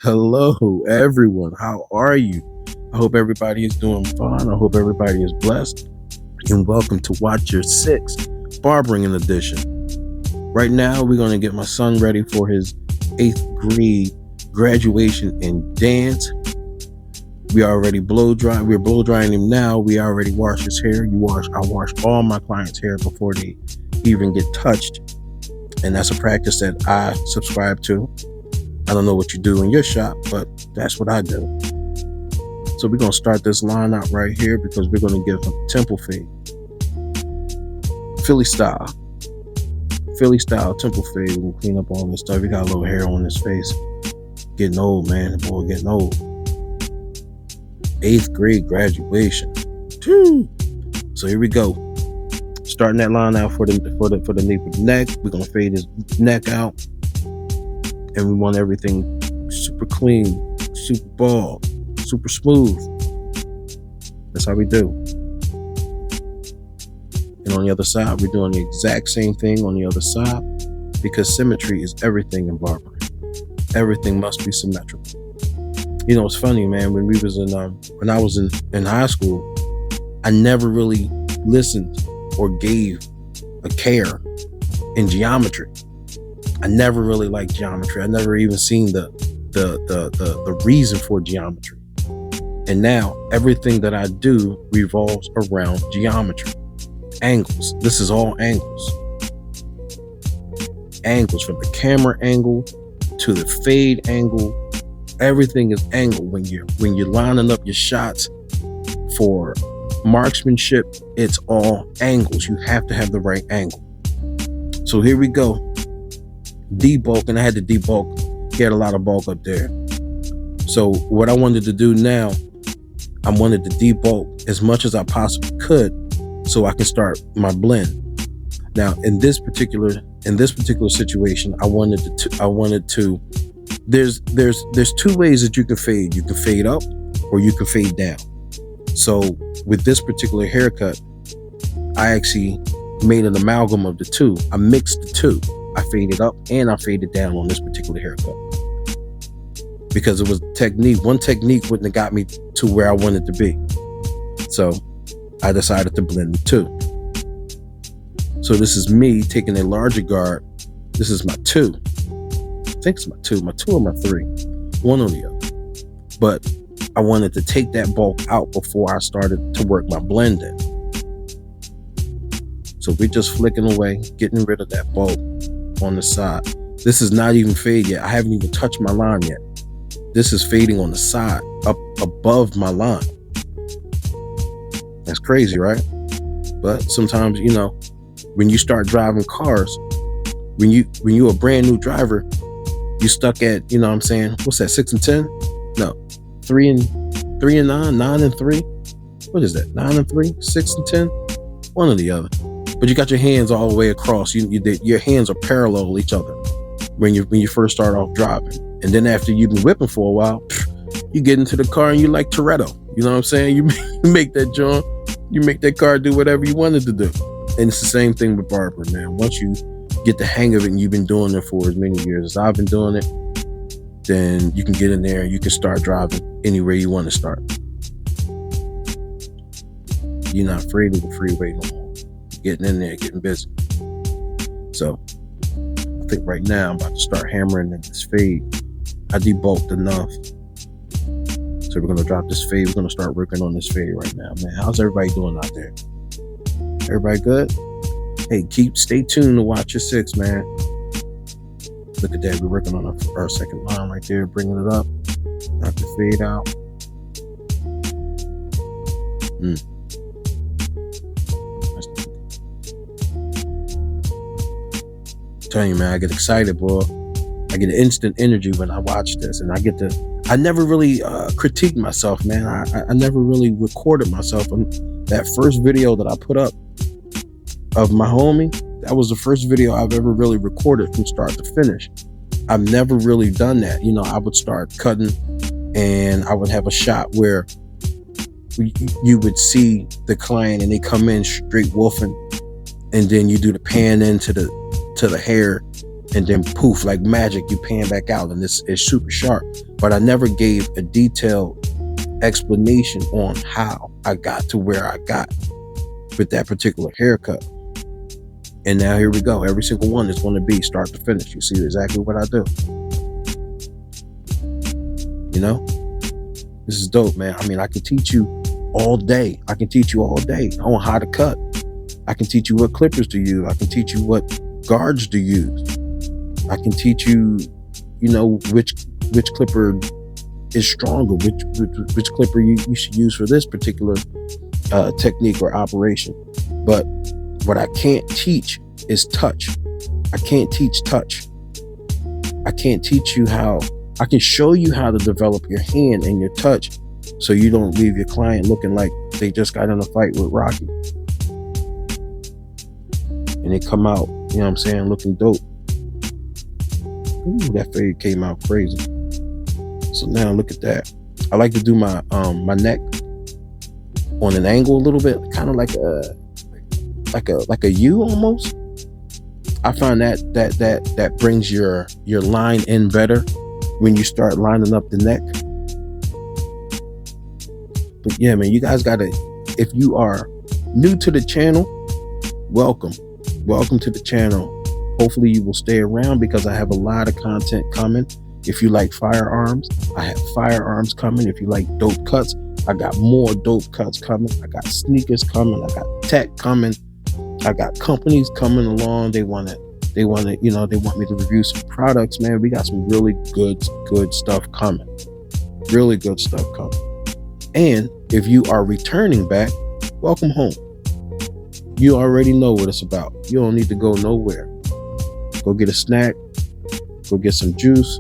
Hello, everyone. How are you? I hope everybody is doing fine. I hope everybody is blessed. And welcome to Watch Your Six, Barbering edition. Right now, we're going to get my son ready for his 8th grade graduation in dance. We already blow dry. We're blow drying him now. We already wash his hair. I wash all my clients' hair before they even get touched. And that's a practice that I subscribe to. I don't know what you do in your shop, but that's what I do. So we're going to start this line out right here because we're going to give him a temple fade. Philly style temple fade. We'll clean up all this stuff. He got a little hair on his face. Getting old, man. The boy getting old. 8th grade graduation. So here we go. Starting that line out for the nape of the neck. We're going to fade his neck out. And we want everything super clean, super bald, super smooth. That's how we do. And on the other side, we're doing the exact same thing on the other side because symmetry is everything in barbering. Everything must be symmetrical. You know, it's funny, man. When I was in high school, I never really listened or gave a care in geometry. I never really liked geometry. I never even seen the reason for geometry. And now everything that I do revolves around geometry. Angles. This is all angles. Angles from the camera angle to the fade angle. Everything is angle. When you're lining up your shots for marksmanship, it's all angles. You have to have the right angle. So here we go. Debulk, and I had to debulk. He had a lot of bulk up there. So what I wanted to do now, I wanted to debulk as much as I possibly could so I can start my blend. Now in this particular situation, I wanted to there's two ways that you can fade. You can fade up or you can fade down. So with this particular haircut, I actually made an amalgam of the two. I mixed the two. I faded up and I faded down on this particular haircut because it was technique. One technique wouldn't have got me to where I wanted to be. So I decided to blend the two. So this is me taking a larger guard. This is my 2. I think it's my 2 or my 3. One or the other. But I wanted to take that bulk out before I started to work my blend in. So we're just flicking away, getting rid of that bulk on the side. This is not even fade yet. I haven't even touched my line yet. This is fading on the side, up above my line. That's crazy, right? But sometimes, you know, when you start driving cars, when you're a brand new driver, you stuck at, you know what I'm saying, what's that, 6 and 10? No, 3 and 9, 9 and 3. What is that? 9 and 3, 6 and 10? One or the other. But you got your hands all the way across. Your hands are parallel to each other when you first start off driving. And then after you've been whipping for a while, you get into the car and you like Toretto. You know what I'm saying? You make that joint, you make that car do whatever you wanted to do. And it's the same thing with barbering, man. Once you get the hang of it and you've been doing it for as many years as I've been doing it, then you can get in there and you can start driving anywhere you want to start. You're not afraid of the freeway no more. Getting in there, getting busy. So I think right now I'm about to start hammering in this fade. I debulked enough. So we're going to drop this fade. We're going to start working on this fade right now, man. How's everybody doing out there? Everybody good? Hey, stay tuned to Watch Your Six, man. Look at that. We're working on our second line right there, bringing it up. Knock the fade out. Telling you, man, I get excited, boy. I get instant energy when I watch this, and I never really critiqued myself, man. I never really recorded myself. And that first video that I put up of my homie, that was the first video I've ever really recorded from start to finish. I've never really done that. You know, I would start cutting and I would have a shot where you would see the client and they come in straight wolfing, and then you do the pan into the hair and then poof, like magic, you pan back out, and it's super sharp. But I never gave a detailed explanation on how I got to where I got with that particular haircut. And now here we go. Every single one is going to be start to finish. You see exactly what I do. You know, this is dope, man. I mean, I can teach you all day. I can teach you all day on how to cut. I can teach you what clippers to use. I can teach you what guards to use. I can teach you, you know, which clipper is stronger, which clipper you should use for this particular technique or operation. But what I can't teach is touch. I can't teach touch. I can't teach you how. I can show you how to develop your hand and your touch so you don't leave your client looking like they just got in a fight with Rocky. And they come out, you know what I'm saying, looking dope. Ooh, that fade came out crazy. So now look at that. I like to do my neck on an angle a little bit, kind of like a U almost. I find that brings your line in better when you start lining up the neck. But yeah, man, you guys gotta, if you are new to the channel, welcome to the channel. Hopefully you will stay around because I have a lot of content coming. If you like firearms, I have firearms coming. If you like dope cuts, I got more dope cuts coming. I got sneakers coming. I got tech coming. I got companies coming along. They want to, you know, they want me to review some products, man. We got some really good stuff coming. Really good stuff coming. And if you are returning back, welcome home. You already know what it's about. You don't need to go nowhere. Go get a snack. Go get some juice.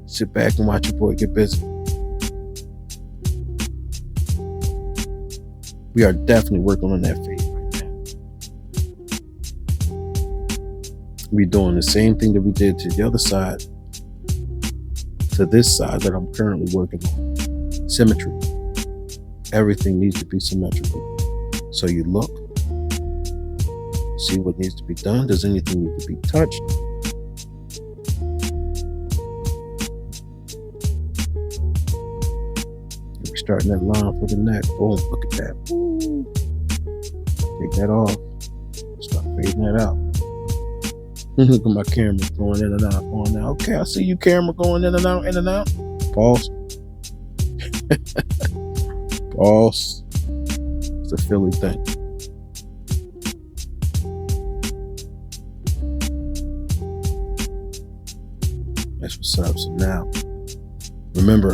Sit back and watch your boy get busy. We are definitely working on that fade right now. We're doing the same thing that we did to the other side, to this side that I'm currently working on. Symmetry. Everything needs to be symmetrical. So you look, see what needs to be done. Does anything need to be touched? We're starting that line for the neck. Boom, look at that. Woo. Take that off. Start fading that out. Look at my camera going in and out. On now. Okay, I see you, camera going in and out, in and out. Pause. Pause. It's a Philly thing. That's what's up. So now, remember,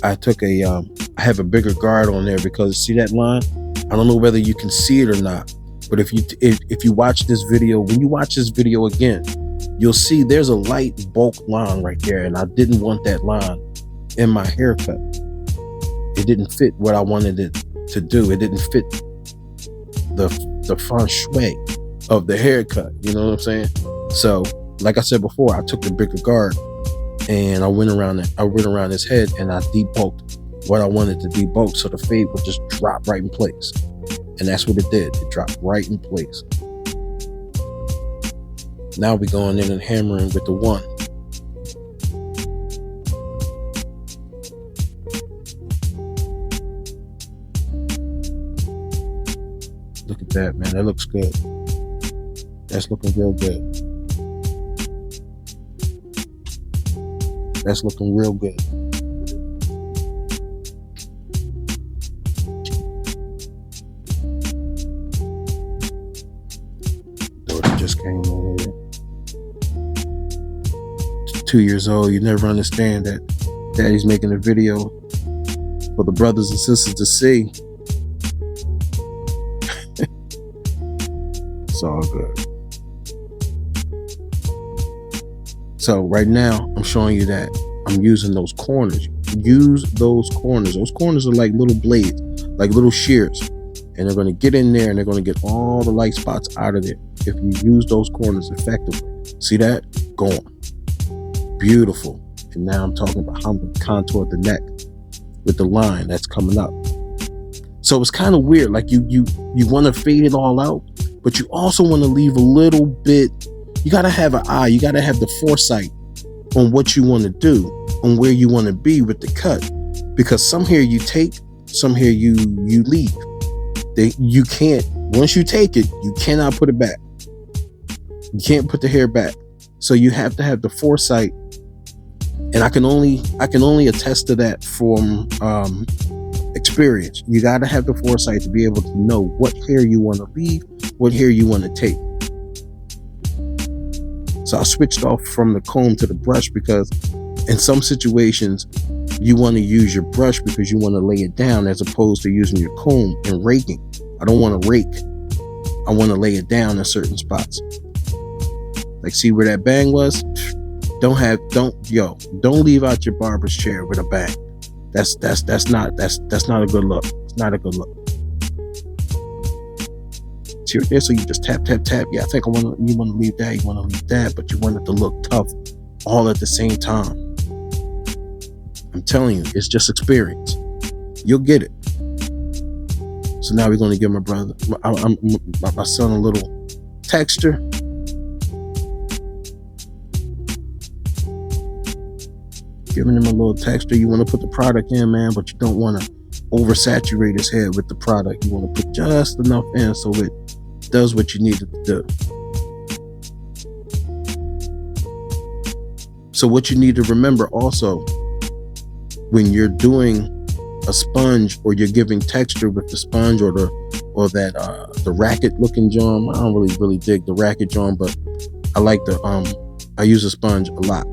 I took I have a bigger guard on there because see that line? I don't know whether you can see it or not, but if you watch this video, when you watch this video again, you'll see there's a light bulk line right there, and I didn't want that line in my haircut. It didn't fit what I wanted it to do. It didn't fit the feng shui of the haircut. You know what I'm saying? So, like I said before, I took the bigger guard and I went around his head and I debulked what I wanted to debulk, so the fade would just drop right in place. And that's what it did. It dropped right in place. Now we're going in and hammering with the one. Look at that, man. That looks good. That's looking real good. That's looking real good. Daughter just came over here. 2 years old. You never understand that daddy's making a video for the brothers and sisters to see. It's all good. So right now, I'm showing you that I'm using those corners. Use those corners. Those corners are like little blades, like little shears. And they're going to get in there and they're going to get all the light spots out of there if you use those corners effectively. See that? Gone. Beautiful. And now I'm talking about how I'm going to contour the neck with the line that's coming up. So it's kind of weird. Like you want to fade it all out, but you also want to leave a little bit You got to have an eye. You got to have the foresight on what you want to do, on where you want to be with the cut, because some hair you take, some hair you leave. You can't, once you take it, you cannot put it back. You can't put the hair back. So you have to have the foresight, and I can only attest to that from experience. You got to have the foresight to be able to know what hair you want to leave, what hair you want to take. So I switched off from the comb to the brush because in some situations you want to use your brush because you want to lay it down as opposed to using your comb and raking. I don't want to rake. I want to lay it down in certain spots. Like, see where that bang was? Don't leave out your barber's chair with a bang. That's not a good look. It's not a good look. See right there, so you just tap. Yeah, I think you want to leave that, but you want it to look tough all at the same time. I'm telling you, it's just experience. You'll get it. So now we're going to give my son a little texture. Giving him a little texture. You want to put the product in, man, but you don't want to oversaturate his head with the product. You want to put just enough in so it does what you need it to do. So what you need to remember also, when you're doing a sponge or you're giving texture with the sponge or the racket looking joint, I don't really dig the racket joint, but I like I use a sponge a lot.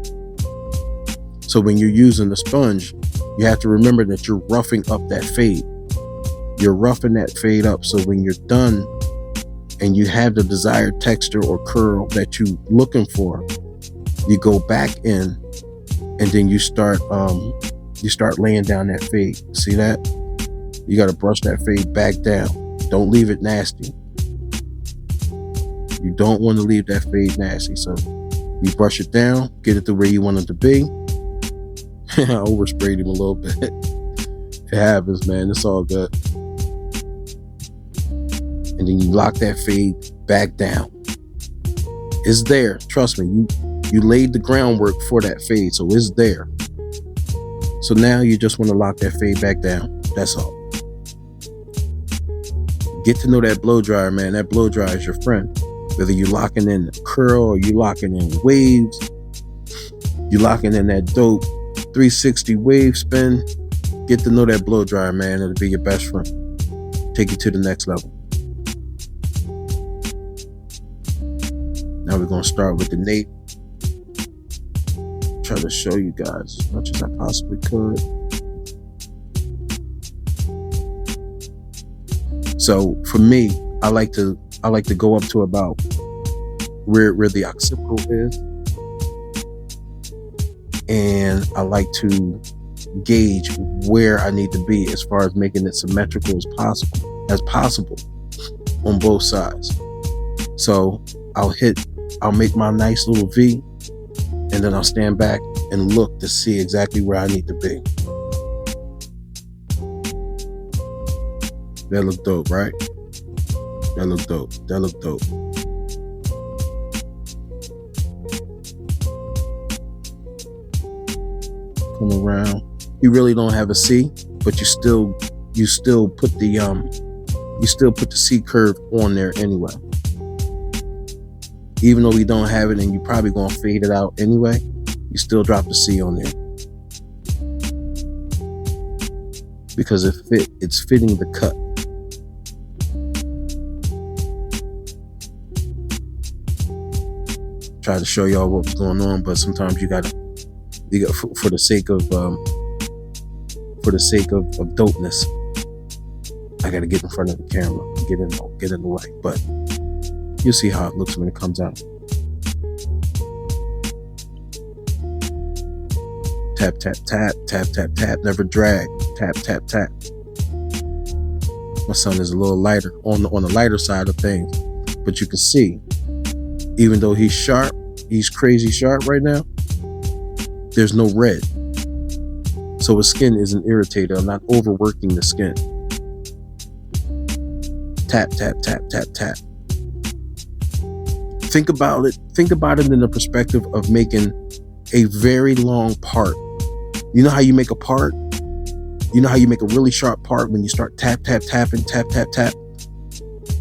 So when you're using the sponge, you have to remember that you're roughing up that fade. You're roughing that fade up, so when you're done and you have the desired texture or curl that you're looking for, you go back in and then you start laying down that fade. See that? You got to brush that fade back down. Don't leave it nasty. You don't want to leave that fade nasty. So you brush it down, get it to where you want it to be. I oversprayed him a little bit. It happens, man. It's all good. And then you lock that fade back down. It's there. Trust me. You laid the groundwork for that fade, so it's there. So now you just want to lock that fade back down. That's all. Get to know that blow dryer, man. That blow dryer is your friend. Whether you're locking in the curl or you're locking in waves, you're locking in that dope 360 wave spin, get to know that blow dryer, man. It'll be your best friend. Take you to the next level. Now we're going to start with the nape. Try to show you guys as much as I possibly could. So for me, I like to go up to about where the occipital is. And I like to gauge where I need to be as far as making it symmetrical as possible on both sides. So I'll make my nice little V, and then I'll stand back and look to see exactly where I need to be. That look dope, right? That look dope. Come around. You really don't have a C, but you still put the C curve on there anyway. Even though we don't have it and you're probably gonna fade it out anyway, you still drop the C on there. Because it's fitting the cut. Try to show y'all what was going on, but sometimes you got for the sake of dopeness, I gotta get in front of the camera, get in the way. But you'll see how it looks when it comes out. Tap, tap, tap, tap, tap, tap. Never drag. Tap, tap, tap. My son is a little lighter on the lighter side of things, but you can see, even though he's sharp, he's crazy sharp right now, there's no red. So his skin isn't irritated. I'm not overworking the skin. Tap, tap, tap, tap, tap. Think about it. Think about it in the perspective of making a very long part. You know how you make a part? You know how you make a really sharp part when you start tapping, tap.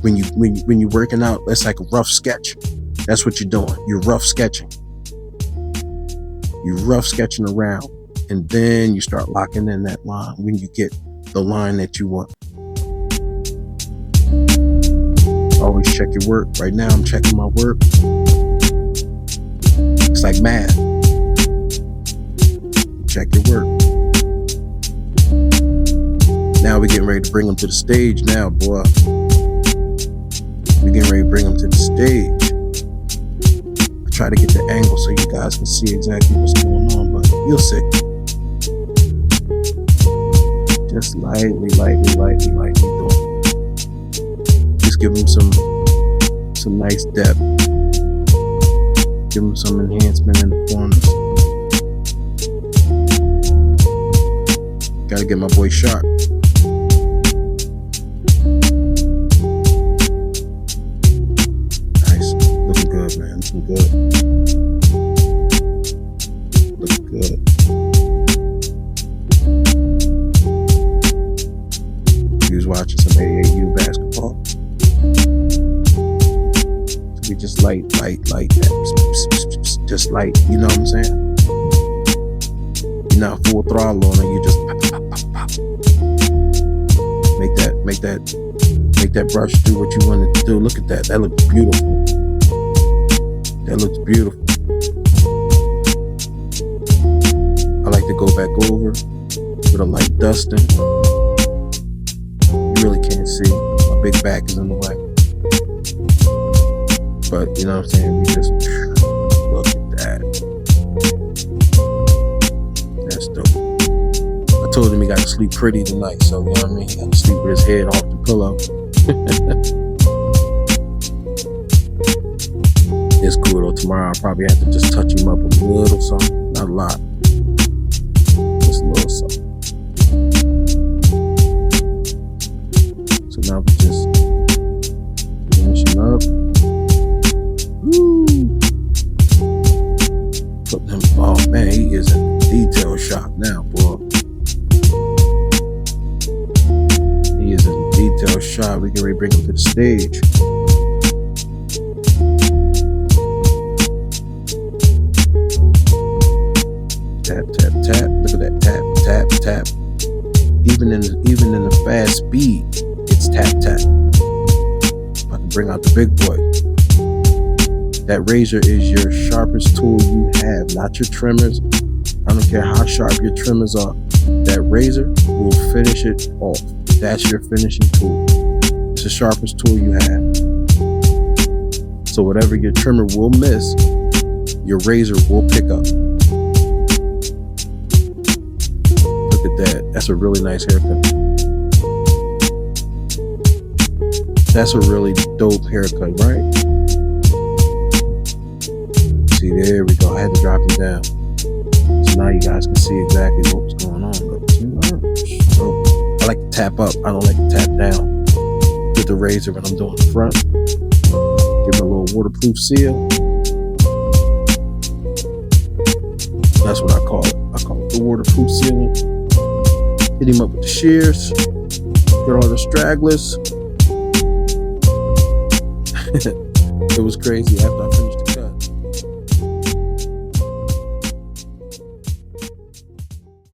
When you're working out, that's like a rough sketch. That's what you're doing. You're rough sketching. You're rough sketching around, and then you start locking in that line when you get the line that you want. Always check your work. Right now, I'm checking my work. It's like math. Check your work. Now we're getting ready to bring them to the stage now, boy. We're getting ready to bring them to the stage. I try to get the angle so you guys can see exactly what's going on, but you'll see. Just lightly doing. Just give them some nice depth. Give them some enhancement in the corners. Gotta get my boy sharp. Nice. Looking good, man. Looking good. Looking good. He was watching some AAU basketball. So we just light that. Just light, you know what I'm saying? You're not full throttle on it, you just pop. Make that brush do what you want it to do. Look at that. That looks beautiful. That looks beautiful. I like to go back over with a light dusting. You really can't see. My big back is in the way. But you know what I'm saying? You just look at that. That's dope. I told him he got to sleep pretty tonight, so you know what I mean? He got to sleep with his head off the pillow. It's cool though. Tomorrow I'll probably have to just touch him up a little something, not a lot, just a little something. So now we just finishing up. Woo! Put him. Oh man, he is in detail shop now, boy. He is in detail shot. We can ready to bring him to the stage. Tap. Look at that. Tap. Even in the fast speed, it's tap. About to bring out the big boy. That razor is your sharpest tool you have, not your trimmers. I don't care how sharp your trimmers are. That razor will finish it off. That's your finishing tool. It's the sharpest tool you have. So whatever your trimmer will miss, your razor will pick up. Look at that. That's a really nice haircut. That's a really dope haircut, right? See, there we go. I had to drop it down. So now you guys can see exactly what was going on. But, you know, I like to tap up. I don't like to tap down with the razor when I'm doing the front. Give it a little waterproof seal. That's what I call it. I call it the waterproof sealing. Hit him up with the shears. Get all the stragglers. It was crazy after I finished.